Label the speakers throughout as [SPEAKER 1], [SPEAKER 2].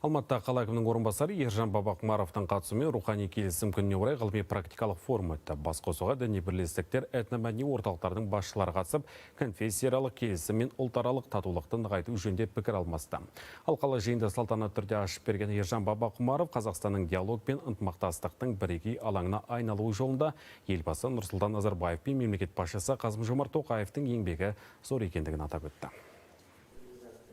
[SPEAKER 1] Алматы қала әкімінің орынбасары Ержан Бабақұмаровтың қатысуымен рухани келісім күніне орай ғылыми практикалық форум өтті. Басқосуға діни бірлестіктер, этномәдени орталықтардың басшылары қатысып, конфессияаралық келісім мен ұлтаралық татулықты нығайту жөнінде пікір алмасты. Алқалы жиынды салтанатты түрде ашып берген Ержан Бабақұмаров Қазақстанның диалог пен ынтымақтастықтың бірегей алаңына айналуы жолында елбасы Нұрсұлтан Назарбаев пен мемлекет басшысы Қасым-Жомарт Тоқаевтың еңбегі зор екендігін атап өтті.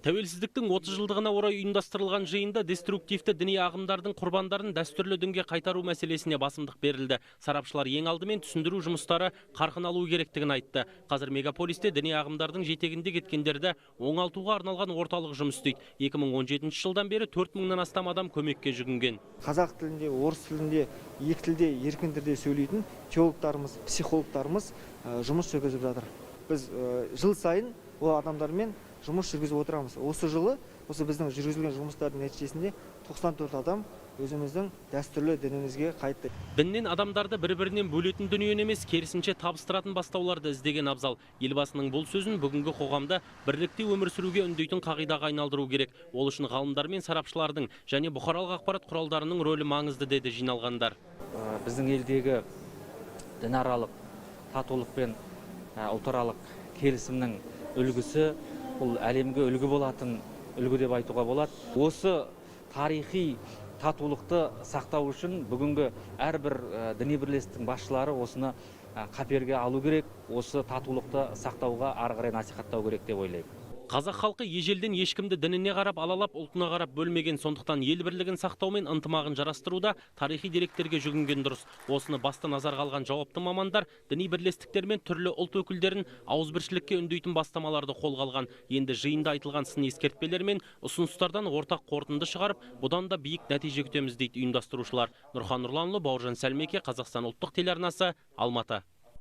[SPEAKER 2] Тәуелсіздіктің 30 жылдығына орай ұйымдастырылған жиында деструктивті діни ағымдардың құрбандарын дәстүрлі дінге қайтару мәселесіне басымдық берілді. Сарапшылар ең алдымен түсіндіру жұмыстары қарқын алу керектігін айтты. Қазір мегаполисте діни ағымдардың жетегінде кеткендерді оңалтуға арналған орталық жұмыс істейді. 2017 жылдан бері 4000-нан астам адам көмекке жүгінген.
[SPEAKER 3] Қазақ тілінде, орыс тілінде, екі тілде, еркін тілде сөйлейтін теологтарымыз, психологтарымыз жұмыс жүргізіп жатыр. Біз жыл сайын ол адамдармен жұмыс жүргізіп отырамыз. Осы жылы, осы біздің жүргізілген жұмыстардың нәтижесінде 94 адам өзіміздің дәстүрлі дінімізге қайтты.
[SPEAKER 2] Діннен адамдарды бір-бірінен бөлетін дүниені емес, керісінше табыстыратын бастауларды іздеген абзал. Елбасының бұл сөзін бүгінгі қоғамда бірлікте өмір сүруге үндейтін қағидаға айналдыру керек. Ол үшін ғалымдар мен сарапшылардың және бұқаралық ақпарат құралдарының рөлі маңызды, деді жиналғандар.
[SPEAKER 4] Біздің елдегі дінаралық татулық пен ұлтаралық келісімнің үлгісі бұл әлемге үлгі болатын үлгі деп айтуға болады. Осы тарихи татулықты сақтау үшін бүгінгі әрбір діни бірлестіктің басшылары осыны қаперге алу керек, осы татулықты сақтауға ары қарай насихаттау керек деп ойлаймын.
[SPEAKER 2] Қазақ халқы ежелден ешкімді дініне қарап алалап, ұлтына қарап бөлмеген, сондықтан ел бірлігін сақтау мен ынтымағын жарастыруда тарихи деректерге жүгінген дұрыс. Осыны басты назарға алған жауапты мамандар діни бірлестіктер мен түрлі ұлт өкілдерін ауызбіршілікке үндейтін бастамаларды қолға алған. Енді жиында айтылған сын ескертпелер мен ұсыныстардан ортақ қорытынды шығарып, бұдан да биік нәтиже күтеміз, дейді ұйымдастырушылар. Нұрхан Нұрланұлы, Бауыржан Сәлмеке, Қазақстан ұлттық телеарнасы, Алматы.